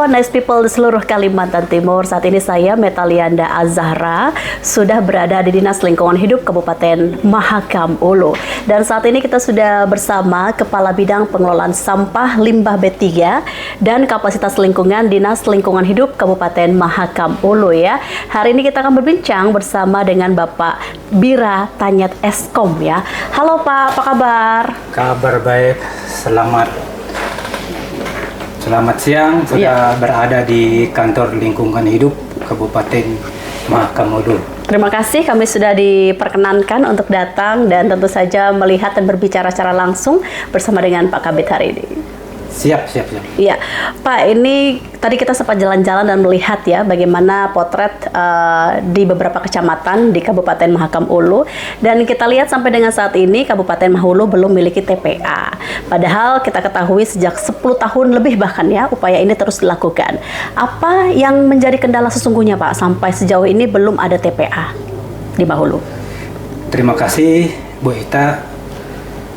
Halo nice people di seluruh Kalimantan Timur. Saat ini saya Metalianda Azahra sudah berada di Dinas Lingkungan Hidup Kabupaten Mahakam Ulu. Dan saat ini kita sudah bersama Kepala Bidang Pengelolaan Sampah Limbah B3 dan Kapasitas Lingkungan Dinas Lingkungan Hidup Kabupaten Mahakam Ulu ya. Hari ini kita akan berbincang bersama dengan Bapak Bira Tanyet Eskom ya. Halo Pak, apa kabar? Kabar baik, Selamat siang, sudah berada di Kantor Lingkungan Hidup Kabupaten Mahakam Ulu. Terima kasih, kami sudah diperkenankan untuk datang dan tentu saja melihat dan berbicara secara langsung bersama dengan Pak Kabid hari ini. Siap. Iya, Pak, ini tadi kita sempat jalan-jalan dan melihat ya bagaimana potret di beberapa kecamatan di Kabupaten Mahakam Ulu, dan kita lihat sampai dengan saat ini Kabupaten Mahakam Ulu belum memiliki TPA. Padahal kita ketahui sejak 10 tahun lebih bahkan ya upaya ini terus dilakukan. Apa yang menjadi kendala sesungguhnya Pak sampai sejauh ini belum ada TPA di Mahulu? Terima kasih Bu Ita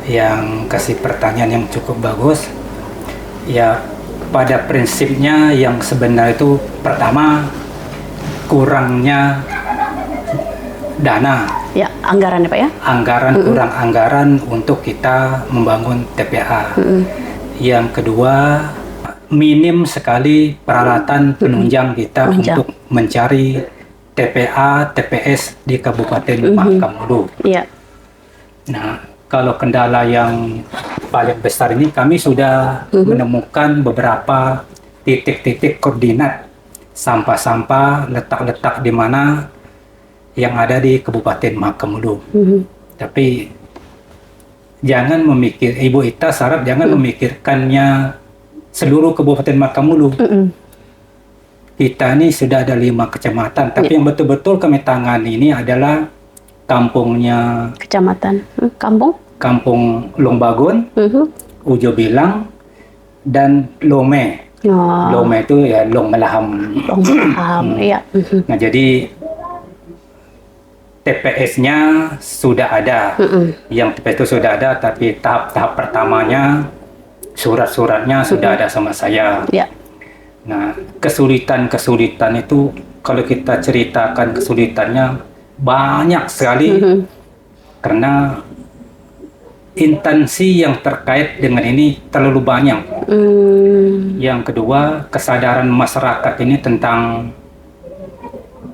yang kasih pertanyaan yang cukup bagus. Ya, pada prinsipnya yang sebenarnya itu pertama kurangnya dana. Ya, anggaran ya Pak ya? Kurang anggaran untuk kita membangun TPA. Yang kedua, minim sekali peralatan penunjang kita untuk mencari TPA, TPS di Kabupaten Mahakam Ulu. Iya. Nah, kalau kendala yang paling besar ini kami sudah menemukan beberapa titik-titik koordinat sampah-sampah letak-letak di mana yang ada di Kabupaten Mahakam Ulu. Tapi jangan Ibu Ita sarap jangan memikirkannya seluruh Kabupaten Mahakam Ulu. Kita ini sudah ada 5 kecamatan, tapi yang betul-betul kami tangani ini adalah kampungnya Kecamatan Kampung Longbagun, Ujo Bilang, dan Lome. Lome itu ya Long Melaham. Iya. Nah, jadi TPS-nya sudah ada. Yang TPS itu sudah ada, tapi tahap pertamanya surat-suratnya sudah ada sama saya. Iya. Nah, kesulitan itu kalau kita ceritakan kesulitannya banyak sekali. Karena instansi yang terkait dengan ini terlalu banyak. Yang kedua, kesadaran masyarakat ini tentang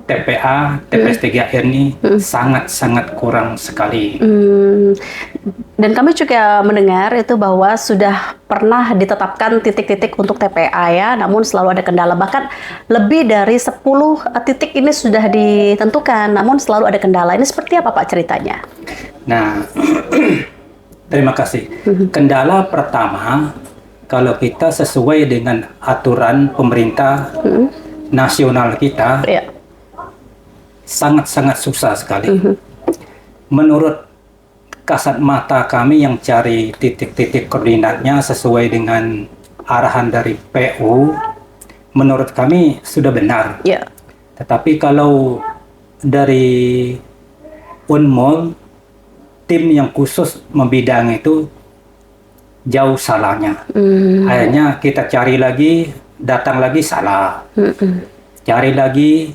TPA, TPS 3R ini sangat-sangat kurang sekali. Dan kami juga mendengar itu bahwa sudah pernah ditetapkan titik-titik untuk TPA ya, namun selalu ada kendala. Bahkan lebih dari 10 titik ini sudah ditentukan, namun selalu ada kendala. Ini seperti apa Pak ceritanya? Nah, terima kasih. Kendala pertama, kalau kita sesuai dengan aturan pemerintah nasional kita, sangat-sangat susah sekali. Menurut kasat mata kami yang cari titik-titik koordinatnya sesuai dengan arahan dari PU, menurut kami sudah benar. Tetapi kalau dari Unmul, tim yang khusus membidang itu jauh salahnya. Akhirnya kita cari lagi, datang lagi salah. Cari lagi,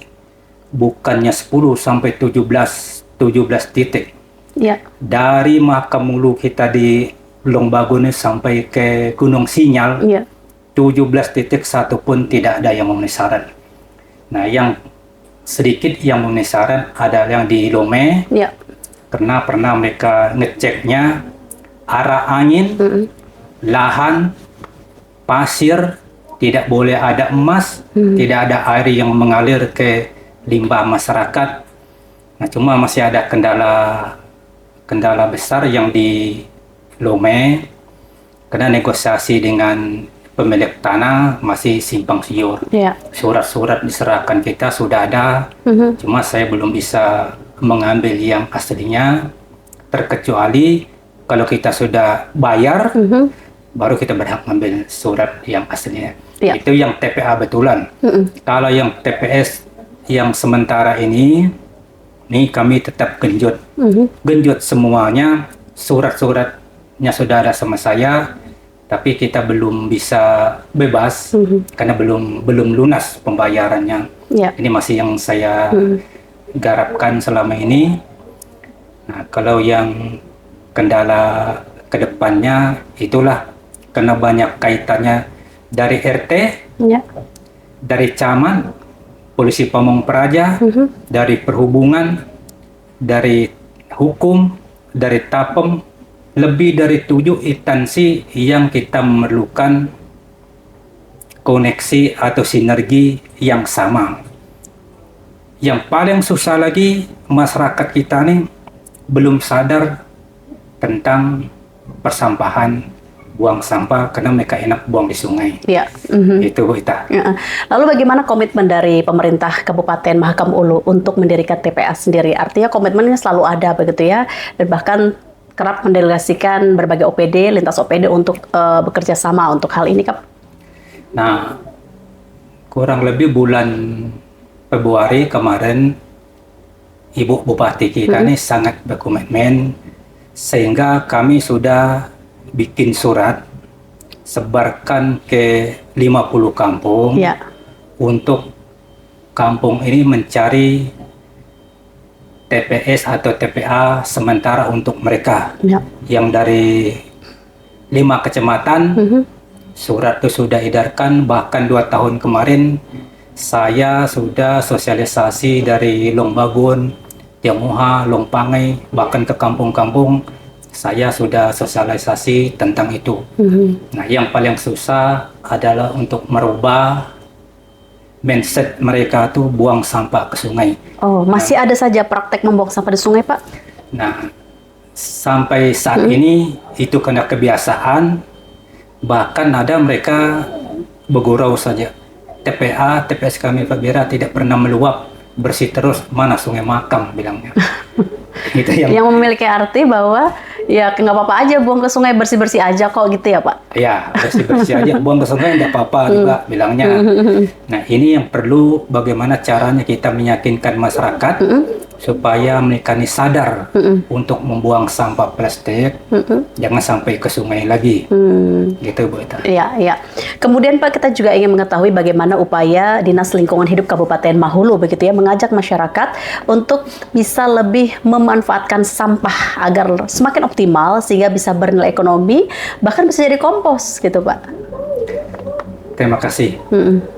bukannya 10 sampai 17 titik. Dari Mahakam Ulu kita di Longbagun sampai ke Gunung Sinyal, 17 titik satu pun tidak ada yang memenuhi syarat. Nah, yang sedikit yang memenuhi syarat ada yang di Lome, karena pernah mereka ngeceknya arah angin, lahan, pasir, tidak boleh ada emas, tidak ada air yang mengalir ke limbah masyarakat. Nah, cuma masih ada kendala besar yang di Lome, karena negosiasi dengan pemilik tanah masih simpang siur. Surat-surat diserahkan kita sudah ada, cuma saya belum bisa mengambil yang aslinya, terkecuali kalau kita sudah bayar, baru kita berhak mengambil surat yang aslinya. Itu yang TPA betulan. Kalau yang TPS yang sementara ini kami tetap genjot semuanya, surat-suratnya sudah ada sama saya, Tapi kita belum bisa bebas karena belum lunas pembayarannya. Ya. Ini masih yang saya garapkan selama ini. Nah, kalau yang kendala kedepannya itulah karena banyak kaitannya dari RT, Ya. dari camat, polisi Pamong Praja, dari perhubungan, dari hukum, dari Tapem, lebih dari 7 instansi yang kita memerlukan koneksi atau sinergi yang sama. Yang paling susah lagi, masyarakat kita nih belum sadar tentang persampahan, buang sampah karena mereka enak buang di sungai. Ya. Itu Bu Ita. Ya. Lalu bagaimana komitmen dari pemerintah Kabupaten Mahakam Ulu untuk mendirikan TPA sendiri? Artinya komitmennya selalu ada begitu ya, dan bahkan kerap mendelegasikan berbagai OPD, lintas OPD untuk bekerja sama untuk hal ini, Kak. Nah, kurang lebih bulan Februari kemarin, Ibu Bupati kita ini sangat berkomitmen, sehingga kami sudah bikin surat, sebarkan ke 50 kampung Ya. untuk kampung ini mencari TPS atau TPA sementara untuk mereka. Ya. Yang dari 5 kecamatan, surat itu sudah edarkan, bahkan 2 tahun kemarin saya sudah sosialisasi dari Longbagun, Tiamuha, Longpangai, bahkan ke kampung-kampung saya sudah sosialisasi tentang itu. Nah, yang paling susah adalah untuk merubah mindset mereka tuh buang sampah ke sungai. Oh, masih ada saja praktek membuang sampah di sungai, Pak? Nah, sampai saat ini itu kena kebiasaan, bahkan ada mereka bergurau saja. TPA, TPS kami Pak Bira tidak pernah meluap, bersih terus, mana Sungai Makam bilangnya. Itu Yang memiliki arti bahwa ya nggak apa-apa aja buang ke sungai, bersih-bersih aja kok gitu ya, Pak? Ya, bersih-bersih aja, buang ke sungai tidak apa-apa juga bilangnya. Nah, ini yang perlu bagaimana caranya kita meyakinkan masyarakat supaya mereka ini sadar untuk membuang sampah plastik, jangan sampai ke sungai lagi. Gitu Bu Ita. Iya, iya. Kemudian Pak, kita juga ingin mengetahui bagaimana upaya Dinas Lingkungan Hidup Kabupaten Mahulu begitu ya, mengajak masyarakat untuk bisa lebih memanfaatkan sampah agar semakin optimal sehingga bisa bernilai ekonomi, bahkan bisa jadi kompos gitu Pak. Terima kasih.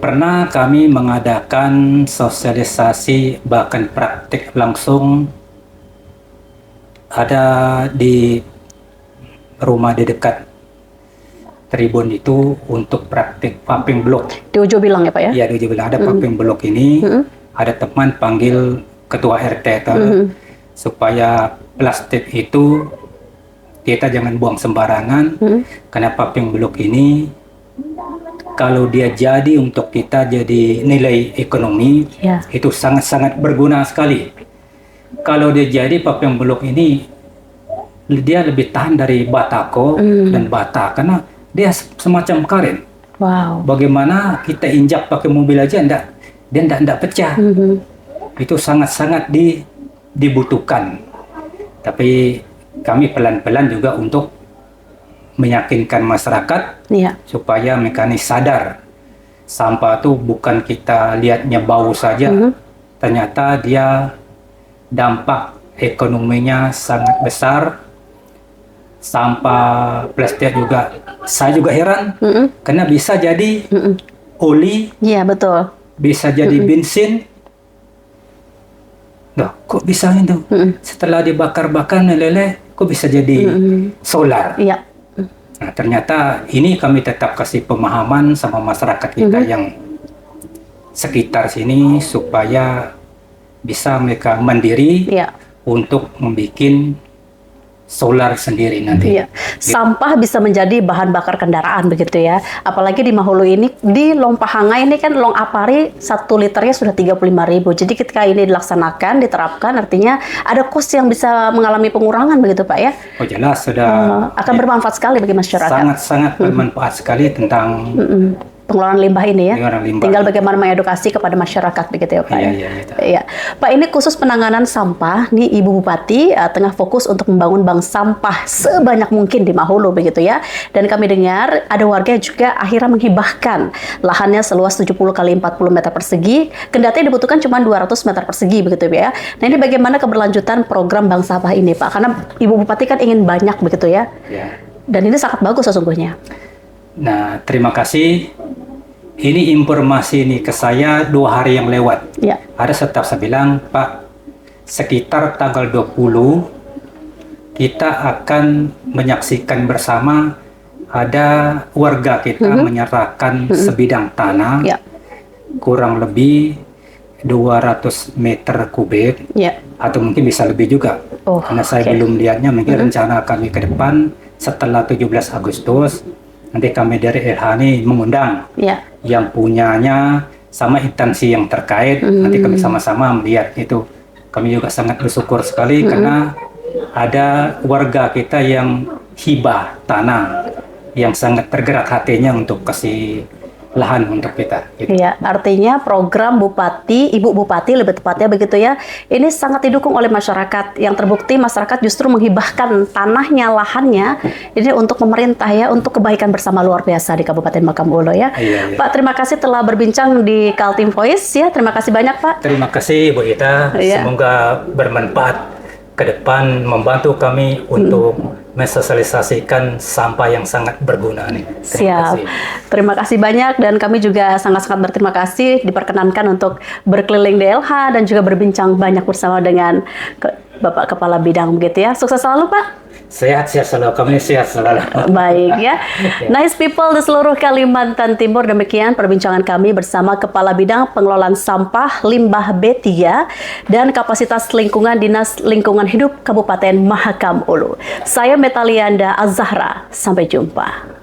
Pernah kami mengadakan sosialisasi bahkan praktik langsung ada di rumah di dekat Tribun itu untuk praktik pumping block. Di Ujo bilang ya Pak ya? Iya, di Ujo bilang ada pumping block ini, ada teman panggil ketua RT supaya plastik itu kita jangan buang sembarangan, karena pumping block ini kalau dia jadi untuk kita jadi nilai ekonomi, itu sangat-sangat berguna sekali. Kalau dia jadi pumping block ini, dia lebih tahan dari batako dan bata, karena dia semacam karet. Wow. Bagaimana kita injak pakai mobil aja, dia enggak pecah. Itu sangat-sangat dibutuhkan. Tapi kami pelan-pelan juga untuk meyakinkan masyarakat supaya mereka ini sadar sampah itu bukan kita lihatnya bau saja, ternyata dia dampak ekonominya sangat besar. Sampah plastik juga, saya juga heran karena bisa jadi oli, iya betul, bisa jadi bensin. Loh, kok bisa itu? Setelah dibakar-bakar meleleh, kok bisa jadi solar? Iya. Nah, ternyata ini kami tetap kasih pemahaman sama masyarakat kita yang sekitar sini supaya bisa mereka mandiri untuk membuat solar sendiri nanti. Iya. Sampah bisa menjadi bahan bakar kendaraan begitu ya. Apalagi di Mahulu ini, di Longpahangai ini kan Long Apari 1 liternya sudah 35.000. Jadi ketika ini dilaksanakan, diterapkan, artinya ada kos yang bisa mengalami pengurangan begitu Pak ya? Oh jelas sudah. Akan bermanfaat sekali bagi masyarakat. Sangat-sangat bermanfaat sekali tentang pengelolaan limbah ini ya. Pengelolaan limbah. Tinggal bagaimana mengedukasi kepada masyarakat begitu ya Pak. Iya, ya? iya, gitu. Iya. Pak, ini khusus penanganan sampah nih, Ibu Bupati tengah fokus untuk membangun bank sampah sebanyak mungkin di Mahulu begitu ya. Dan kami dengar ada warga yang juga akhirnya menghibahkan lahannya seluas 70 kali 40 meter persegi. Kendati dibutuhkan cuma 200 meter persegi begitu ya. Nah, ini bagaimana keberlanjutan program bank sampah ini Pak? Karena Ibu Bupati kan ingin banyak begitu ya. Ya. Dan ini sangat bagus sesungguhnya. Nah, terima kasih. Ini informasi ini ke saya 2 hari yang lewat. Ya. Ada staff saya bilang, Pak, sekitar tanggal 20 kita akan menyaksikan bersama ada warga kita menyerahkan sebidang tanah Ya. kurang lebih 200 meter kubik Ya. atau mungkin bisa lebih juga. Oh, Karena saya oke. belum lihatnya, mungkin rencana kami ke depan setelah 17 Agustus nanti kami dari LH ini mengundang Ya. yang punyanya sama instansi yang terkait. Nanti kami sama-sama melihat itu. Kami juga sangat bersyukur sekali karena ada warga kita yang hibah tanah yang sangat tergerak hatinya untuk kasih lahan untuk kita. Gitu. Iya, artinya program Bupati, Ibu Bupati lebih tepatnya begitu ya, ini sangat didukung oleh masyarakat. Yang terbukti masyarakat justru menghibahkan tanahnya, lahannya, ini untuk pemerintah ya, untuk kebaikan bersama luar biasa di Kabupaten Mahakam Ulu ya. Iya, iya. Pak, terima kasih telah berbincang di Kaltim Voice ya, terima kasih banyak Pak. Terima kasih Bu Ita, Iya. semoga bermanfaat ke depan, membantu kami untuk mensosialisasikan sampah yang sangat berguna nih. Terima Siap. kasih. Terima kasih banyak dan kami juga sangat-sangat berterima kasih diperkenankan untuk berkeliling DLH dan juga berbincang banyak bersama dengan Bapak Kepala Bidang begitu ya. Sukses selalu Pak. Sehat-sehat selalu, kami sehat selalu. Baik ya. Nice people di seluruh Kalimantan Timur, demikian perbincangan kami bersama Kepala Bidang Pengelolaan Sampah Limbah B3 dan Kapasitas Lingkungan Dinas Lingkungan Hidup Kabupaten Mahakam Ulu. Saya Metalianda Azahra, sampai jumpa.